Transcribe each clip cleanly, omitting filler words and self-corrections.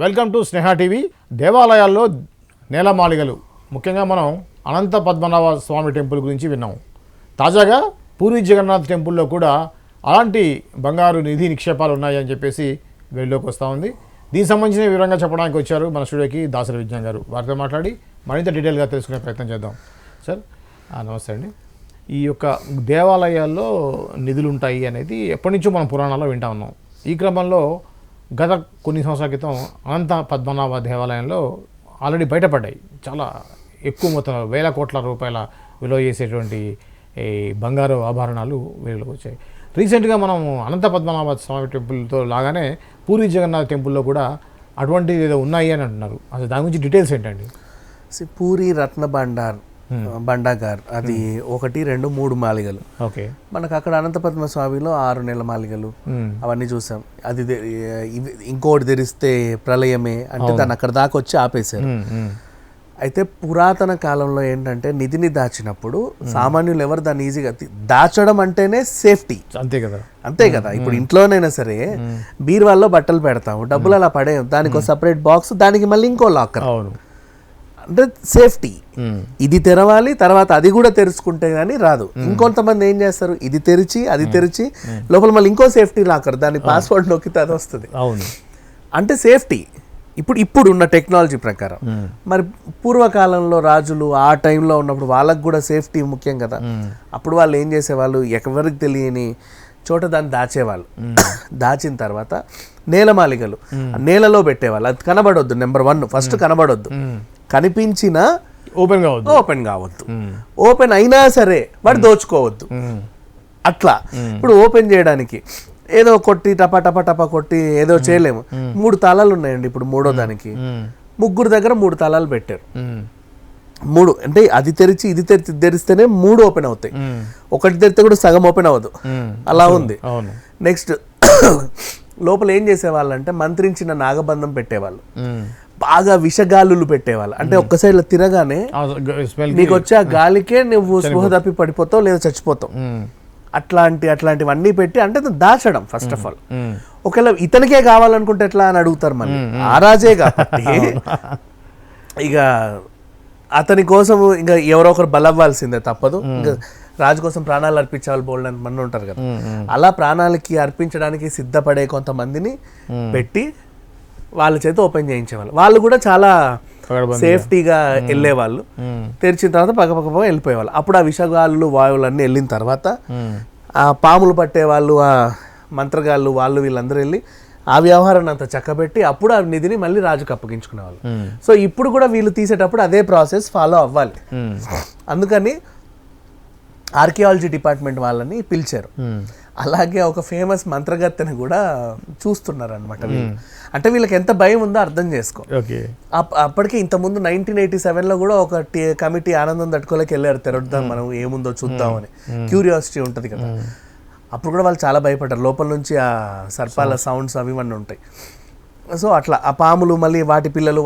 Welcome to Sneha TV. దేవాలయాల్లో నేలమాళిగలు, ముఖ్యంగా మనం అనంత పద్మనాభ స్వామి టెంపుల్ గురించి విన్నాము. తాజాగా పూరి జగన్నాథ్ టెంపుల్లో కూడా అలాంటి బంగారు నిధి నిక్షేపాలు ఉన్నాయని చెప్పేసి వెలుగులోకి వస్తూ ఉంది. దీనికి సంబంధించిన వివరంగా చెప్పడానికి వచ్చారు మన స్టూడియోకి దాసరి విజ్ఞాన్ గారు. వారితో మాట్లాడి మరింత డీటెయిల్గా తెలుసుకునే ప్రయత్నం చేద్దాం. సార్ నమస్తే అండి. ఈ యొక్క దేవాలయాల్లో నిధులు ఉంటాయి అనేది ఎప్పటి నుంచో మనం పురాణాల్లో వింటా ఉన్నాం. ఈ క్రమంలో గత కొన్ని సంవత్సరాల క్రితం అనంత పద్మనాభ దేవాలయంలో ఆల్రెడీ బయటపడ్డాయి చాలా ఎక్కువ మొత్తంలో వేల కోట్ల రూపాయల విలువ చేసేటువంటి ఈ బంగారు ఆభరణాలు వీళ్ళకి వచ్చాయి. రీసెంట్గా మనం అనంత పద్మనాభ స్వామి టెంపుల్తో లాగానే పూరి జగన్నాథ్ టెంపుల్లో కూడా అటువంటిది ఏదో ఉన్నాయి అని అంటున్నారు. అసలు దాని గురించి డీటెయిల్స్ ఏంటండి? పూరి రత్న బండాగార్ అది 1, 2, 3 మాలిగలు. ఓకే, మనకు అక్కడ అనంత పద్మ స్వామిలో 6 నెలల మాలిగలు అవన్నీ చూసాం. అది ఇంకోటి తెరిస్తే ప్రళయమే అంటే దాన్ని అక్కడ దాకా వచ్చి ఆపేశారు. అయితే పురాతన కాలంలో ఏంటంటే నిధిని దాచినప్పుడు సామాన్యులు ఎవరు దాన్ని ఈజీగా దాచడం అంటేనే సేఫ్టీ. అంతే కదా. ఇప్పుడు ఇంట్లోనైనా సరే బీరువాల్లో బట్టలు పెడతాము, డబ్బులు అలా పడేయం, దానికి ఒక సపరేట్ బాక్స్, దానికి మళ్ళీ ఇంకో లాకర్. అంటే సేఫ్టీ. ఇది తెరవాలి, తర్వాత అది కూడా తెరుచుకుంటే గానీ రాదు. ఇంకొంతమంది ఏం చేస్తారు, ఇది తెరిచి అది తెరిచి లోపల మళ్ళీ ఇంకో సేఫ్టీ లాకర్, దాని పాస్వర్డ్ నొక్కితే అది వస్తుంది. అంటే సేఫ్టీ ఇప్పుడు ఉన్న టెక్నాలజీ ప్రకారం. మరి పూర్వకాలంలో రాజులు ఆ టైంలో ఉన్నప్పుడు వాళ్ళకు కూడా సేఫ్టీ ముఖ్యం కదా. అప్పుడు వాళ్ళు ఏం చేసేవాళ్ళు, ఎవరికి తెలియని చోట దాన్ని దాచేవాళ్ళు. దాచిన తర్వాత నేలమాలిగలు నేలలో పెట్టేవాళ్ళు. అది కనబడొద్దు. Number 1 first కనబడొద్దు. కనిపించినా ఓపెన్ కావద్దు. ఓపెన్ అయినా సరే వాడు దోచుకోవద్దు. అట్లా ఇప్పుడు ఓపెన్ చేయడానికి ఏదో కొట్టి టపా టపా టపా కొట్టి ఏదో చేయలేము. 3 తాళాలు ఉన్నాయండి. ఇప్పుడు 3వ దానికి 3 దగ్గర 3 తాళాలు పెట్టారు. 3 అంటే అది తెరిచి ఇది తెరిస్తేనే 3 ఓపెన్ అవుతాయి. ఒకటి తెరిస్తే కూడా సగం ఓపెన్ అవ్వదు. అలా ఉంది. నెక్స్ట్ లోపల ఏం చేసేవాళ్ళంటే మంత్రించిన నాగబంధం పెట్టేవాళ్ళు, బాగా విషగాలులు పెట్టేవాళ్ళు. అంటే ఒక్క సైడ్ తిరగానే నీకు వచ్చే ఆ గాలికే నువ్వు స్పృహ తప్పి పడిపోతావు లేదా చచ్చిపోతావు. అట్లాంటివన్నీ పెట్టి అంటే దాచడం ఫస్ట్ ఆఫ్ ఆల్. ఒకవేళ ఇతనికే కావాలనుకుంటే ఎట్లా అని అడుగుతారు మళ్ళీ. ఆ రాజే కాబట్టి ఇక అతని కోసం ఇంకా ఎవరో ఒకరు బలవ్వాల్సిందే, తప్పదు. ఇంకా రాజు కోసం ప్రాణాలు అర్పించే వాళ్ళు బోల్డ్ మంది ఉంటారు కదా. అలా ప్రాణాలకి అర్పించడానికి సిద్ధపడే కొంతమందిని పెట్టి వాళ్ళ చేత ఓపెన్ చేయించేవాళ్ళు. వాళ్ళు కూడా చాలా సేఫ్టీగా వెళ్ళేవాళ్ళు. తెరిచిన తర్వాత పక్క వెళ్ళిపోయేవాళ్ళు. అప్పుడు ఆ విషగాళ్ళు వాయువులన్నీ వెళ్ళిన తర్వాత ఆ పాములు పట్టేవాళ్ళు, ఆ మంత్రగాళ్ళు, వాళ్ళు వీళ్ళందరూ వెళ్ళి ఆ వ్యవహారాన్ని అంతా చక్కబెట్టి అప్పుడు ఆ నిధిని మళ్ళీ రాజుకు అప్పగించుకునేవాళ్ళు. సో ఇప్పుడు కూడా వీళ్ళు తీసేటప్పుడు అదే ప్రాసెస్ ఫాలో అవ్వాలి. అందుకని ఆర్కియాలజీ డిపార్ట్మెంట్ వాళ్ళని పిలిచారు. అలాగే ఒక ఫేమస్ మంత్రగత్తెని కూడా చూస్తున్నారు అనమాట. అంటే వీళ్ళకి ఎంత భయం ఉందో అర్థం చేసుకో. అప్పటికే ఇంతకుముందు 1987లో కూడా ఒక కమిటీ ఆనందం తట్టుకోలేక వెళ్ళారు, తెరొద్దాం మనం ఏముందో చూద్దామని. క్యూరియాసిటీ ఉంటుంది కదా. అప్పుడు కూడా వాళ్ళు చాలా భయపడ్డారు. లోపల నుంచి ఆ సర్పాల సౌండ్స్ అవి ఇవన్నీ ఉంటాయి. సో అట్లా ఆ పాములు మళ్ళీ వాటి పిల్లలు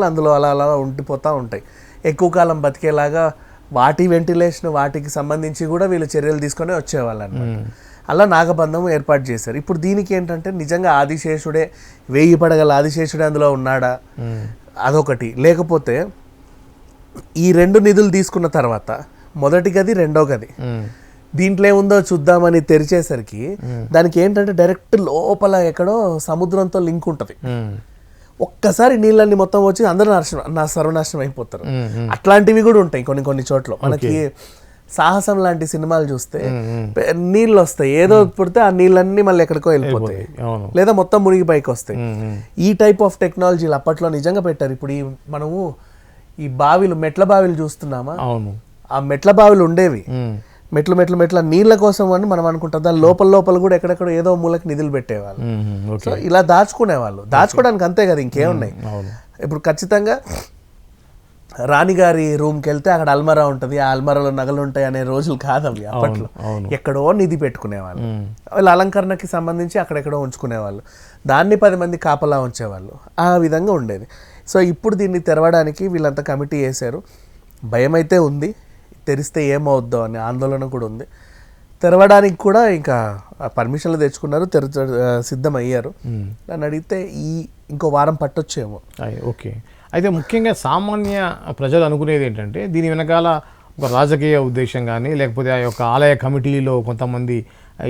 అందులో అలా ఉండిపోతూ ఉంటాయి. ఎక్కువ కాలం బతికేలాగా వాటి వెంటిలేషన్ వాటికి సంబంధించి కూడా వీళ్ళు చర్యలు తీసుకొని వచ్చేవాళ్ళు అనమాట. అలా నాగబంధం ఏర్పాటు చేశారు. ఇప్పుడు దీనికి ఏంటంటే నిజంగా ఆదిశేషుడే 1000 పడగల ఆదిశేషుడే అందులో ఉన్నాడా అదొకటి. లేకపోతే ఈ 2 నిధులు తీసుకున్న తర్వాత మొదటి గది రెండో గది దీంట్లో ఏముందో చూద్దామని తెరిచేసరికి దానికి ఏంటంటే డైరెక్ట్ లోపల ఎక్కడో సముద్రంతో లింక్ ఉంటుంది. ఒక్కసారి నీళ్ళన్ని మొత్తం వచ్చి అందరూ సర్వనాశనం అయిపోతారు. అట్లాంటివి కూడా ఉంటాయి కొన్ని చోట్ల. మనకి సాహసం లాంటి సినిమాలు చూస్తే నీళ్ళు వస్తాయి, ఏదో పుడితే ఆ నీళ్ళన్నీ మళ్ళీ ఎక్కడికో వెళ్ళిపోతాయి, లేదా మొత్తం మునిగి పైకి వస్తాయి. ఈ టైప్ ఆఫ్ టెక్నాలజీలు అప్పట్లో నిజంగా పెట్టారు. ఇప్పుడు మనము ఈ బావిలు, మెట్ల బావిలు చూస్తున్నామా, ఆ మెట్ల బావిలు ఉండేవి. మెట్ల నీళ్ళ కోసం అని మనం అనుకుంటాం. దాని లోపల కూడా ఎక్కడెక్కడ ఏదో మూలకి నిధులు పెట్టేవాళ్ళు. సో ఇలా దాచుకునేవాళ్ళు. దాచుకోవడానికి అంతే కదా, ఇంకేమున్నాయి. ఇప్పుడు ఖచ్చితంగా రాణిగారి రూమ్కి వెళ్తే అక్కడ అల్మరా ఉంటుంది, ఆ అల్మరాలో నగలు ఉంటాయి అనే రోజులు కాదు అవి. అప్పట్లో ఎక్కడో నిధి పెట్టుకునేవాళ్ళు. వీళ్ళు అలంకరణకి సంబంధించి అక్కడెక్కడో ఉంచుకునేవాళ్ళు. దాన్ని 10 మంది కాపలా ఉంచేవాళ్ళు. ఆ విధంగా ఉండేది. సో ఇప్పుడు దీన్ని తెరవడానికి వీళ్ళంతా కమిటీ వేశారు. భయం అయితే ఉంది, తెరిస్తే ఏమవుద్దో అని ఆందోళన కూడా ఉంది. తెరవడానికి కూడా ఇంకా పర్మిషన్లు తెచ్చుకున్నారు, సిద్ధం అయ్యారు. నన్ను అడిగితే ఇంకో వారం పట్టొచ్చేమో. ఓకే. అయితే ముఖ్యంగా సామాన్య ప్రజలు అనుకునేది ఏంటంటే దీని వెనకాల ఒక రాజకీయ ఉద్దేశం కానీ, లేకపోతే ఆ యొక్క ఆలయ కమిటీలో కొంతమంది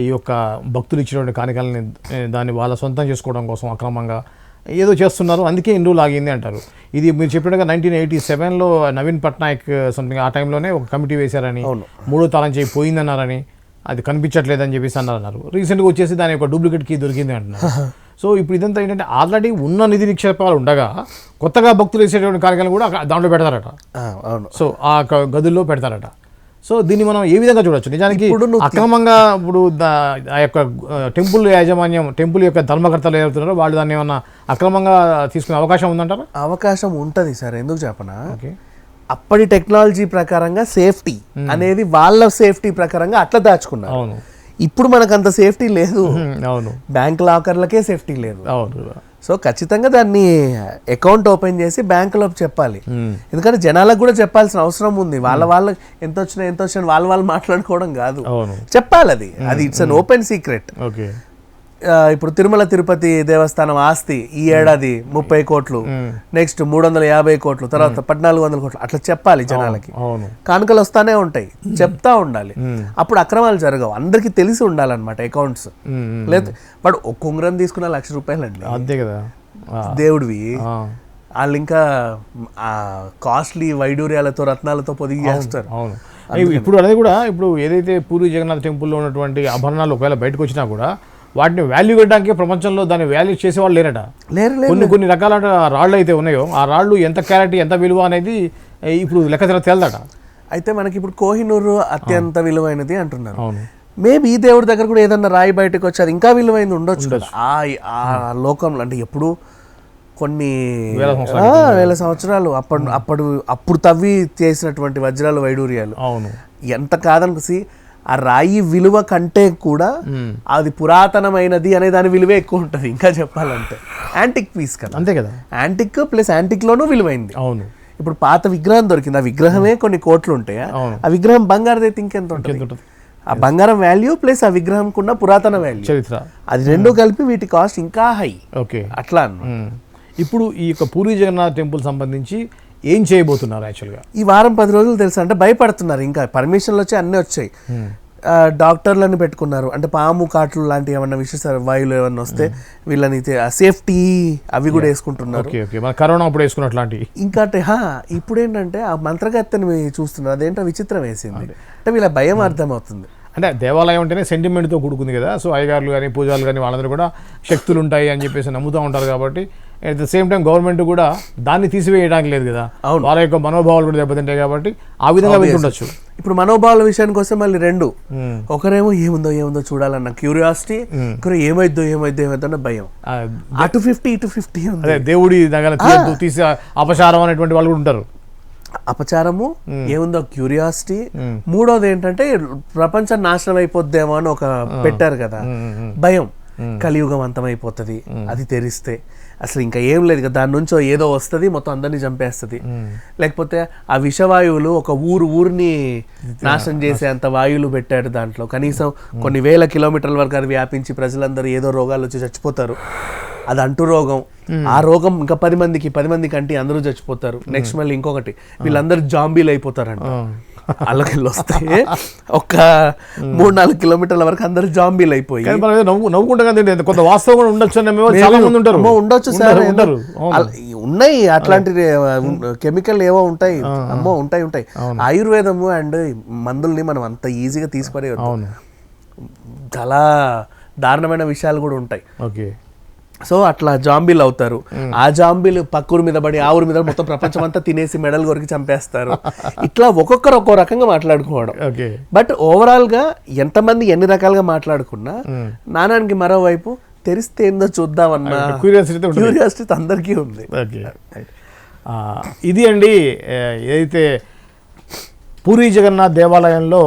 ఈ యొక్క భక్తులు ఇచ్చినటువంటి కాணிకల్ని దాన్ని వాళ్ళ సొంతం చేసుకోవడం కోసం అక్రమంగా ఏదో చేస్తున్నారు, అందుకే ఇన్ని రోజులు ఆగింది అంటారు. ఇది మీరు చెప్పినట్టుగా 1987లో నవీన్ పట్నాయక్ సంథింగ్ ఆ టైంలోనే ఒక కమిటీ వేశారని, 3వ తాళం చేయి పోయిందన్నారని, అది కనిపించట్లేదని చెప్పేసి అన్నారు. రీసెంట్గా వచ్చేసి దాని యొక్క డూప్లికేట్ కీ దొరికింది అంటున్నారు. సో ఇప్పుడు ఇదంతా ఏంటంటే ఆల్రెడీ ఉన్న నిధి నిక్షేపాలు ఉండగా కొత్తగా భక్తులు వేసేటువంటి కార్యక్రమాలు కూడా దాంట్లో పెడతారట. సో ఆ గదుల్లో పెడతారట. సో దీన్ని మనం ఏ విధంగా చూడొచ్చు? నిజానికి అక్రమంగా ఇప్పుడు ఆ యొక్క టెంపుల్ యాజమాన్యం, టెంపుల్ యొక్క ధర్మకర్తలు ఏమవుతున్నారో వాళ్ళు దాన్ని ఏమన్నా అక్రమంగా తీసుకునే అవకాశం ఉందంటారా? అవకాశం ఉంటుంది సార్. ఎందుకు చెప్పనా, అప్పటి టెక్నాలజీ ప్రకారంగా సేఫ్టీ అనేది వాళ్ళ సేఫ్టీ ప్రకారంగా అట్లా దాచుకున్నారు. అవును. ఇప్పుడు మనకు అంత సేఫ్టీ లేదు. అవును. బ్యాంక్ లాకర్లకే సేఫ్టీ లేదు. అవును. సో ఖచ్చితంగా దాన్ని అకౌంట్ ఓపెన్ చేసి బ్యాంకులో చెప్పాలి. ఎందుకంటే జనాలకు కూడా చెప్పాల్సిన అవసరం ఉంది. వాళ్ళ ఎంత వచ్చినా వాళ్ళు మాట్లాడుకోవడం కాదు, చెప్పాలి. అది ఇట్స్ అన్ ఓపెన్ సీక్రెట్. ఇప్పుడు తిరుమల తిరుపతి దేవస్థానం ఆస్తి ఈ ఏడాది 30 కోట్లు, నెక్స్ట్ 350 కోట్లు, తర్వాత 1400 కోట్లు, అట్లా చెప్పాలి జనాలకి. కానుకలు వస్తానే ఉంటాయి, చెప్తా ఉండాలి. అప్పుడు అక్రమాలు జరగవు. అందరికి తెలిసి ఉండాలన్నమాట అకౌంట్స్. లేదు బట్ ఒక్క ఉంగరం తీసుకున్న ₹1,00,000 అండి, అంతే కదా దేవుడివి. వాళ్ళు ఇంకా కాస్ట్లీ వైడూర్యాలతో రత్నాలతో పొదిగి చేస్తారు. ఇప్పుడు అనేది కూడా ఇప్పుడు ఏదైతే పూరి జగన్నాథ్ టెంపుల్లో ఉన్నటువంటి ఆభరణాలు ఒకవేళ బయటకు వచ్చినా కూడా వాటిని వాల్యూ పెట్టడానికి ప్రపంచంలో దాన్ని వాల్యూ చేసేవాళ్ళు లేరట. కొన్ని రకాల రాళ్ళు అయితే ఉన్నాయో ఆ రాళ్ళు ఎంత క్యారెట్ ఎంత విలువ అనేది ఇప్పుడు లెక్క తేలదట. అయితే మనకి ఇప్పుడు కోహినూరు అత్యంత విలువైనది అంటున్నారు. మేబీ ఈ దేవుడి దగ్గర కూడా ఏదన్నా రాయి బయటకు వచ్చి అది ఇంకా విలువైనది ఉండొచ్చు. ఆ లోకంలో అంటే ఎప్పుడు కొన్ని వేల సంవత్సరాలు అప్పుడు తవ్వి చేసినటువంటి వజ్రాలు వైడూర్యాలు ఎంత కాదనుకుసి ఆ రాయి విలువ కంటే కూడా అది పురాతనమైనది అనే దాని విలువే ఎక్కువ ఉంటుంది. ఇంకా చెప్పాలంటే యాంటిక్ పీస్ కదా, అంతే కదా. యాంటిక్ ప్లస్ యాంటిక్ లోనూ విలువైంది. అవును. ఇప్పుడు పాత విగ్రహం దొరికింది, ఆ విగ్రహమే కొన్ని కోట్లు ఉంటాయి. ఆ విగ్రహం బంగారుదైతే ఇంకెంత ఉంటుంది? ఆ బంగారం వాల్యూ ప్లస్ ఆ విగ్రహం కున్న పురాతన వాల్యూ, అది రెండు కలిపి వీటి కాస్ట్ ఇంకా హై. ఓకే, అట్లా ఇప్పుడు ఈ యొక్క పూరి జగన్నాథ్ టెంపుల్ సంబంధించి ఏం చేయబోతున్నారు? యాక్చువల్గా ఈ వారం 10 రోజులు తెలుసా అంటే భయపడుతున్నారు. ఇంకా పర్మిషన్లు వచ్చి అన్నీ వచ్చాయి. డాక్టర్లను పెట్టుకున్నారు. అంటే పాము కాట్లు లాంటి ఏమన్నా విశేష వాయువులు ఏమన్నా వస్తే వీళ్ళని సేఫ్టీ అవి కూడా వేసుకుంటున్నారు. కరోనా అప్పుడు వేసుకున్నట్లాంటి. ఇంకా ఇప్పుడు ఏంటంటే ఆ మంత్రగత్తెని చూస్తున్నారు, అదేంటో విచిత్రం వేసింది. అంటే వీళ్ళ భయం అర్థమవుతుంది. అంటే దేవాలయం అంటేనే సెంటిమెంట్తో కూడుకుంది కదా. సో అయ్యగారులు కానీ పూజారులు కానీ వాళ్ళందరూ కూడా శక్తులు ఉంటాయి అని చెప్పేసి నమ్ముతూ ఉంటారు. కాబట్టి at the same time government కూడా దాన్ని తీసివేయడానికి లేదు కదా. వాళ్ళ యొక్క మనోభావాలు కూడా దెబ్బతింటాయి కాబట్టి ఆ విధంగా వెళ్తుండొచ్చు. ఇప్పుడు మనోభావాల విషయానికి వస్తే మళ్ళీ రెండు, ఒకరేమో ఏముందో చూడాలన్న క్యూరియాసిటీ, ఒకరు ఏమైద్దో అన్న భయం. అటు 50 ఇటు 50. అదే దేవుడి దగ్గర తీసి అపచారం అనేటువంటి వాళ్ళు కూడా ఉంటారు. అపచారము ఏముందో క్యూరియాసిటీ. మూడోది ఏంటంటే ప్రపంచం నాశనం అయిపోద్దేమో అని ఒక పెట్టారు కదా భయం. కలియుగం అంతమైపోతుంది అది తెరిస్తే, అసలు ఇంకా ఏం లేదు కదా, దాని నుంచో ఏదో వస్తుంది మొత్తం అందరినీ చంపేస్తుంది. లేకపోతే ఆ విషవాయువులు ఒక ఊరిని నాశనం చేసే అంత వాయువులు పెట్టాడు దాంట్లో. కనీసం కొన్ని వేల కిలోమీటర్ల వరకు అది వ్యాపించి ప్రజలందరూ ఏదో రోగాలు వచ్చి చచ్చిపోతారు. అది అంటు రోగం. ఆ రోగం ఇంకా 10 మందికి అంటే అందరూ చచ్చిపోతారు. నెక్స్ట్ మళ్ళీ ఇంకొకటి, వీళ్ళందరూ జాంబీలు అయిపోతారంట. అల్లకెళ్ళి వస్తే ఒక 3-4 కిలోమీటర్ల వరకు అందరూ జాంబీలు అయిపోయి కొంత వాస్తవం కూడా ఉండొచ్చు సార్. ఉన్నాయి అట్లాంటి కెమికల్ ఏవో ఉంటాయి, ఉంటాయి. ఆయుర్వేదము అండ్ మందుల్ని మనం అంత ఈజీగా తీసిపడేయచ్చు. చాలా దారుణమైన విషయాలు కూడా ఉంటాయి. ఓకే. సో అట్లా జాంబీలు అవుతారు. ఆ జాంబీలు పక్కూరు మీద పడి ఆ ఊరి మీద మొత్తం ప్రపంచం అంతా తినేసి మెడల్ కొరికి చంపేస్తారు. ఇట్లా ఒక్కొక్కరు ఒక్కో రకంగా మాట్లాడుకోవడం. బట్ ఓవరాల్ గా ఎంతమంది ఎన్ని రకాలుగా మాట్లాడుకున్నా నానానికి మరోవైపు తెరిస్తే ఏందో చూద్దామన్నా క్యూరియాసిటీ అందరికీ ఉంది. ఇది అండి ఏదైతే పూరి జగన్నాథ్ దేవాలయంలో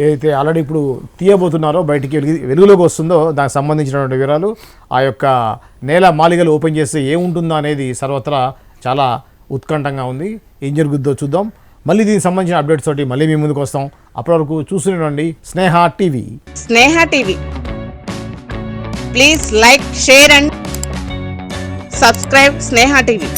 ఏదైతే ఆల్రెడీ ఇప్పుడు తీయబోతున్నారో బయటికి వెలుగులోకి వస్తుందో దానికి సంబంధించినటువంటి వివరాలు, ఆ యొక్క నేల మాలిగలు ఓపెన్ చేస్తే ఏముంటుందో అనేది సర్వత్రా చాలా ఉత్కంఠంగా ఉంది. ఏం జరుగుద్దో చూద్దాం. మళ్ళీ దీనికి సంబంధించిన అప్డేట్స్ తోటి మళ్ళీ మీ ముందుకు వస్తాం. అప్పటి వరకు చూస్తుండండి Sneha TV. Sneha TV. Please like, share and subscribe Sneha TV.